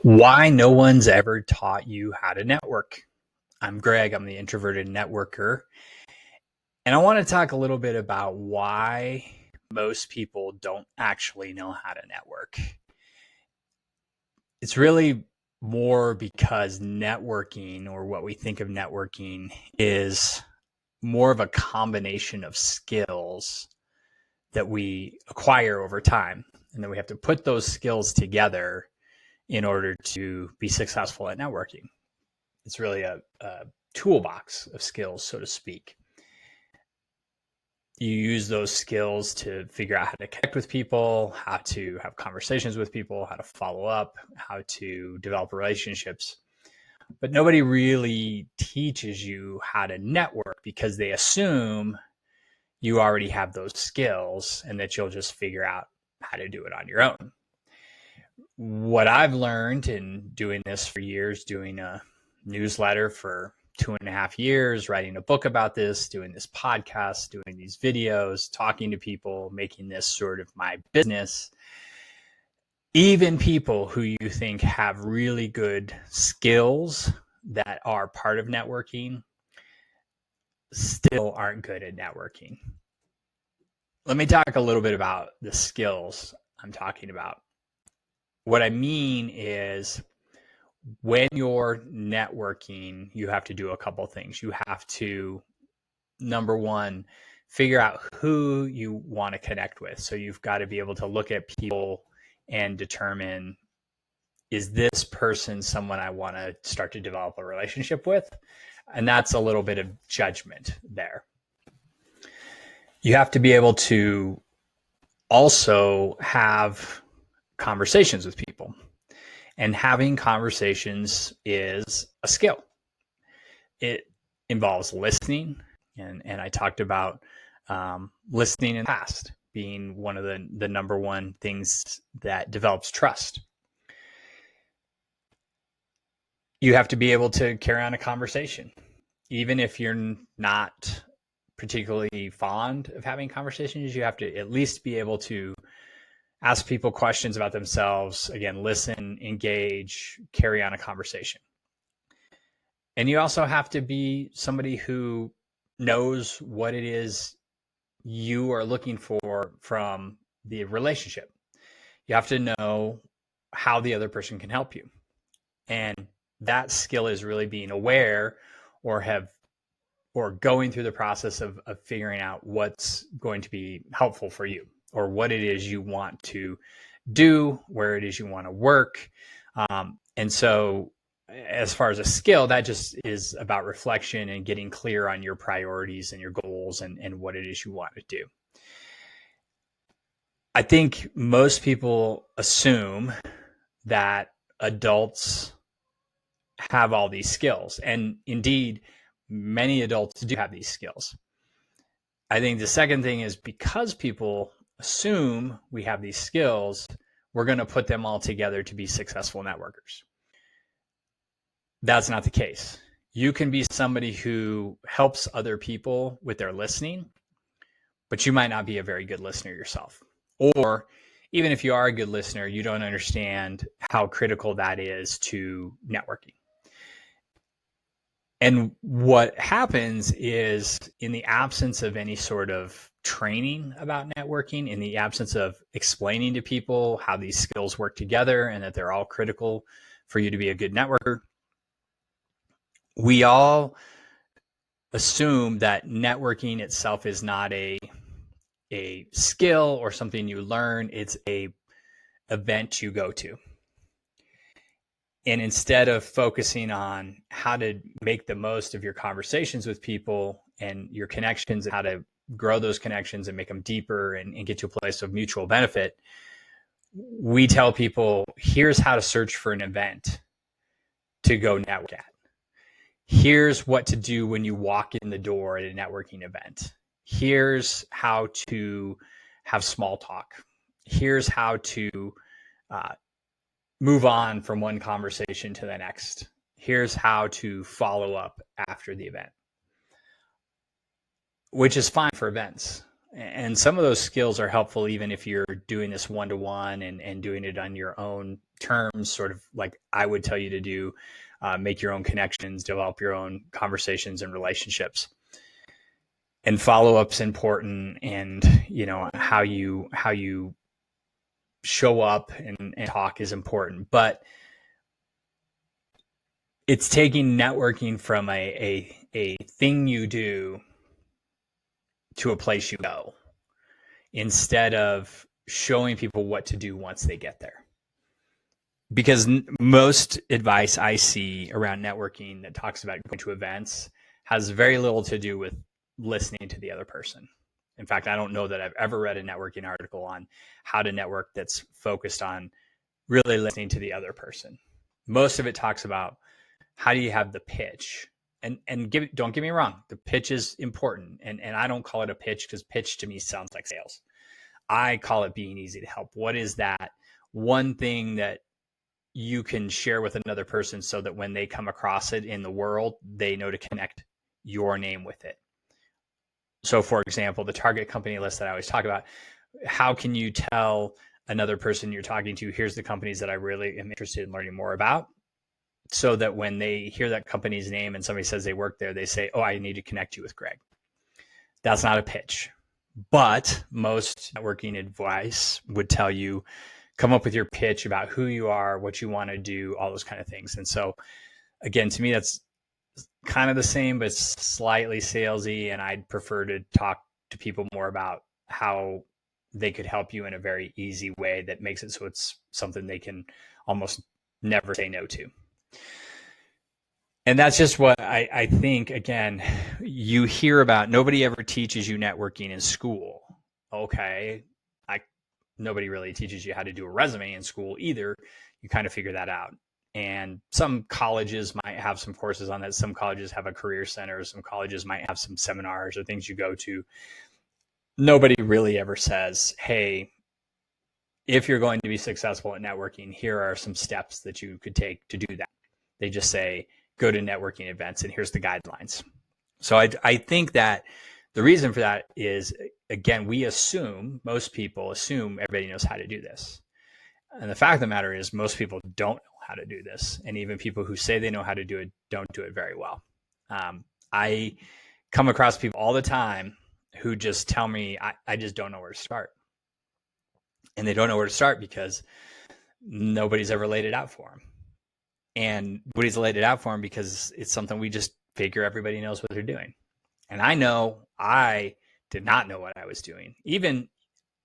Why no one's ever taught you how to network. I'm Greg, I'm the Introverted Networker, and I want to talk a little bit about why most people don't actually know how to network. It's really more because networking, or what we think of networking, is more of a combination of skills that we acquire over time, and then we have to put those skills together in order to be successful at networking. It's really a toolbox of skills, so to speak. You use those skills to figure out how to connect with people, how to have conversations with people, how to follow up, how to develop relationships. But nobody really teaches you how to network because they assume you already have those skills and that you'll just figure out how to do it on your own. What I've learned in doing this for years, doing a newsletter for 2.5 years, writing a book about this, doing this podcast, doing these videos, talking to people, making this sort of my business. Even people who you think have really good skills that are part of networking still aren't good at networking. Let me talk a little bit about the skills I'm talking about. What I mean is, when you're networking, you have to do a couple things. You have to, number one, figure out who you want to connect with. So you've got to be able to look at people and determine, is this person someone I want to start to develop a relationship with? And that's a little bit of judgment there. You have to be able to also have conversations with people. And having conversations is a skill. It involves listening, and I talked about listening in the past being one of the number one things that develops trust. You have to be able to carry on a conversation, even if you're not particularly fond of having conversations. You have to at least be able to ask people questions about themselves, again, listen, engage, carry on a conversation. And you also have to be somebody who knows what it is you are looking for from the relationship. You have to know how the other person can help you. And that skill is really being aware or going through the process of figuring out what's going to be helpful for you, or what it is you want to do, where it is you want to work. And so as far as a skill, that just is about reflection and getting clear on your priorities and your goals and what it is you want to do. I think most people assume that adults have all these skills. And indeed, many adults do have these skills. I think the second thing is, because people assume we have these skills, we're going to put them all together to be successful networkers. That's not the case. You can be somebody who helps other people with their listening, but you might not be a very good listener yourself. Or even if you are a good listener, you don't understand how critical that is to networking. And what happens is, in the absence of any sort of training about networking, in the absence of explaining to people how these skills work together and that they're all critical for you to be a good networker, we all assume that networking itself is not a skill or something you learn. It's a event you go to. And instead of focusing on how to make the most of your conversations with people and your connections, and how to grow those connections and make them deeper and get to a place of mutual benefit, we tell people, here's how to search for an event to go network at. Here's what to do when you walk in the door at a networking event. Here's how to have small talk. Here's how to move on from one conversation to the next. Here's how to follow up after the event, which is fine for events. And some of those skills are helpful even if you're doing this one-to-one and doing it on your own terms, sort of like I would tell you to do, make your own connections, develop your own conversations and relationships. And follow-up's important, and how you show up and talk is important. But it's taking networking from a thing you do to a place you go, instead of showing people what to do once they get there. Because most advice I see around networking that talks about going to events has very little to do with listening to the other person. In fact, I don't know that I've ever read a networking article on how to network that's focused on really listening to the other person. Most of it talks about how do you have the pitch. And don't get me wrong, the pitch is important. And I don't call it a pitch, because pitch to me sounds like sales. I call it being easy to help. What is that one thing that you can share with another person so that when they come across it in the world, they know to connect your name with it? So, for example, the target company list that I always talk about, how can you tell another person you're talking to, here's the companies that I really am interested in learning more about, so that when they hear that company's name and somebody says they work there, they say, oh, I need to connect you with Greg. That's not a pitch. But most networking advice would tell you, come up with your pitch about who you are, what you want to do, all those kind of things. And so, again, to me, that's kind of the same, but slightly salesy. And I'd prefer to talk to people more about how they could help you in a very easy way that makes it so it's something they can almost never say no to. And that's just what I think, again, you hear about. Nobody ever teaches you networking in school. Okay. Nobody really teaches you how to do a resume in school either. You kind of figure that out. And some colleges might have some courses on that. Some colleges have a career center. Some colleges might have some seminars or things you go to. Nobody really ever says, hey, if you're going to be successful at networking, here are some steps that you could take to do that. They just say, go to networking events and here's the guidelines. So I think that the reason for that is, again, most people assume everybody knows how to do this. And the fact of the matter is, most people don't know how to do this. And even people who say they know how to do it don't do it very well. I come across people all the time who just tell me, I just don't know where to start. And they don't know where to start because nobody's ever laid it out for them. And nobody's laid it out for them because it's something we just figure everybody knows what they're doing. And I know I did not know what I was doing. Even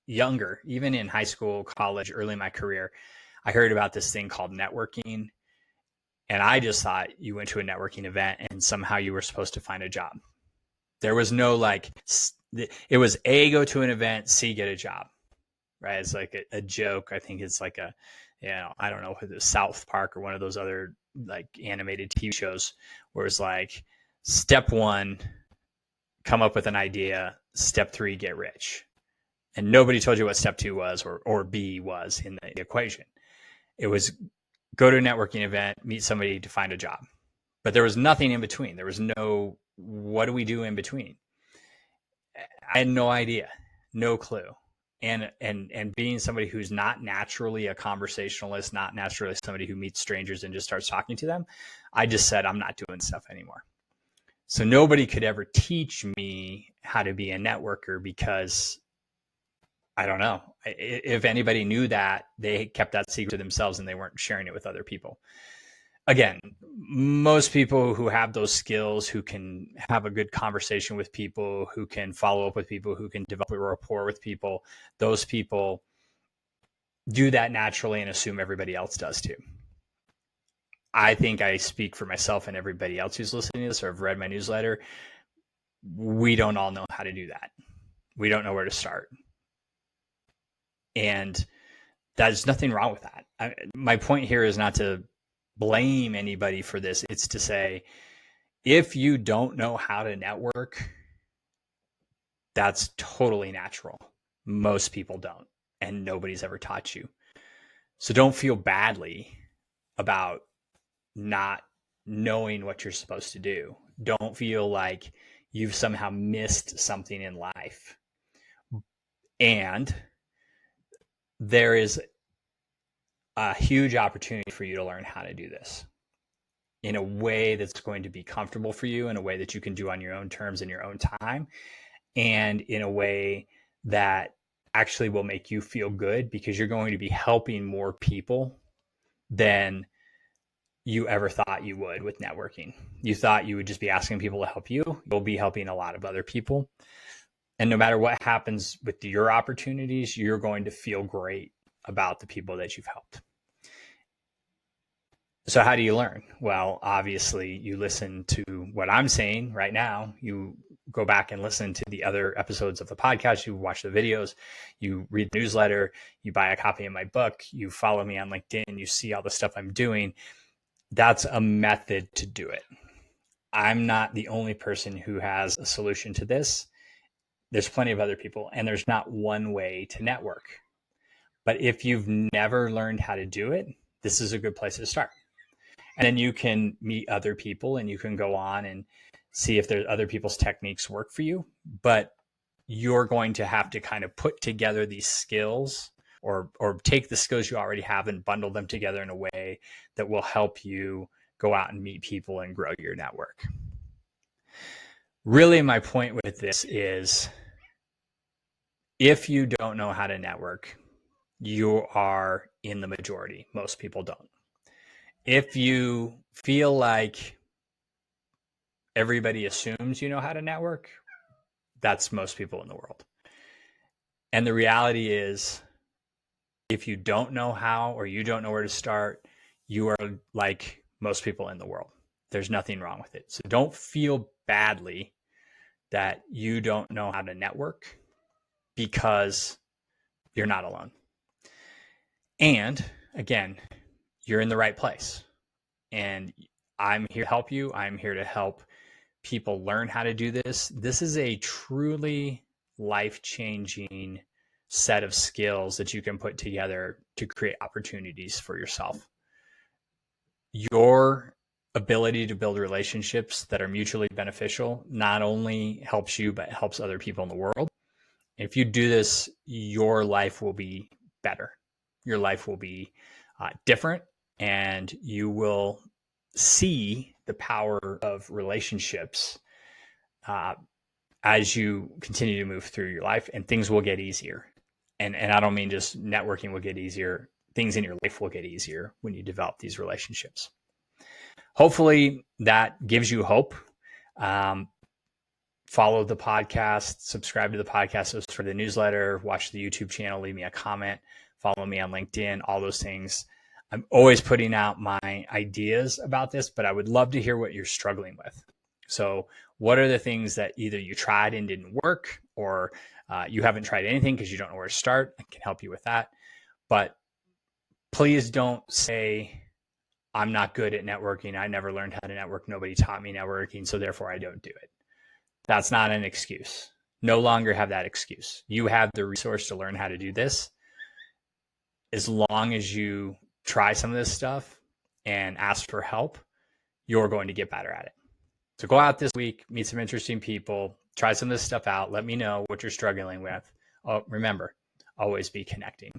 younger, even in high school, college, early in my career, I heard about this thing called networking. And I just thought you went to a networking event and somehow you were supposed to find a job. There was no it was A, go to an event, C, get a job, right? It's like a joke. I think it's like I don't know if it's South Park or one of those other like animated TV shows where it's like step 1, come up with an idea. Step 3, get rich. And nobody told you what step 2 was or B was in the equation. It was go to a networking event, meet somebody to find a job. But there was nothing in between. There was no, what do we do in between? I had no idea, no clue. And being somebody who's not naturally a conversationalist, not naturally somebody who meets strangers and just starts talking to them, I just said, I'm not doing stuff anymore. So nobody could ever teach me how to be a networker because I don't know. If anybody knew that, they kept that secret to themselves and they weren't sharing it with other people. Again, most people who have those skills, who can have a good conversation with people, who can follow up with people, who can develop a rapport with people, those people do that naturally and assume everybody else does too. I think I speak for myself and everybody else who's listening to this or have read my newsletter. We don't all know how to do that. We don't know where to start. And there's nothing wrong with that. My point here is not to blame anybody for this. It's to say, if you don't know how to network, that's totally natural. Most people don't, and nobody's ever taught you. So don't feel badly about not knowing what you're supposed to do. Don't feel like you've somehow missed something in life. And there is a huge opportunity for you to learn how to do this in a way that's going to be comfortable for you, in a way that you can do on your own terms in your own time, and in a way that actually will make you feel good, because you're going to be helping more people than you ever thought you would with networking. You thought you would just be asking people to help you. You'll be helping a lot of other people. And no matter what happens with your opportunities, you're going to feel great about the people that you've helped. So how do you learn? Well, obviously you listen to what I'm saying right now. You go back and listen to the other episodes of the podcast. You watch the videos, you read the newsletter, you buy a copy of my book, you follow me on LinkedIn, you see all the stuff I'm doing. That's a method to do it. I'm not the only person who has a solution to this. There's plenty of other people, and there's not one way to network. But if you've never learned how to do it, this is a good place to start. And then you can meet other people and you can go on and see if there's other people's techniques work for you. But you're going to have to kind of put together these skills, or take the skills you already have and bundle them together in a way that will help you go out and meet people and grow your network. Really, my point with this is, if you don't know how to network, you are in the majority. Most people don't. If you feel like everybody assumes you know how to network, that's most people in the world. And the reality is, if you don't know how, or you don't know where to start, you are like most people in the world. There's nothing wrong with it. So don't feel badly that you don't know how to network, because you're not alone. And again, you're in the right place. And I'm here to help you. I'm here to help people learn how to do this. This is a truly life-changing set of skills that you can put together to create opportunities for yourself. Your ability to build relationships that are mutually beneficial not only helps you, but helps other people in the world. If you do this, your life will be better. Your life will be different, and you will see the power of relationships as you continue to move through your life, and things will get easier. And I don't mean just networking will get easier. Things in your life will get easier when you develop these relationships. Hopefully that gives you hope. Follow the podcast, subscribe to the podcast for the newsletter, watch the YouTube channel, leave me a comment, follow me on LinkedIn, all those things. I'm always putting out my ideas about this, but I would love to hear what you're struggling with. So what are the things that either you tried and didn't work, or you haven't tried anything because you don't know where to start? I can help you with that. But please don't say, I'm not good at networking. I never learned how to network. Nobody taught me networking, so therefore I don't do it. That's not an excuse. No longer have that excuse. You have the resource to learn how to do this. As long as you try some of this stuff and ask for help, you're going to get better at it. So go out this week, meet some interesting people, try some of this stuff out. Let me know what you're struggling with. Oh, remember, always be connecting.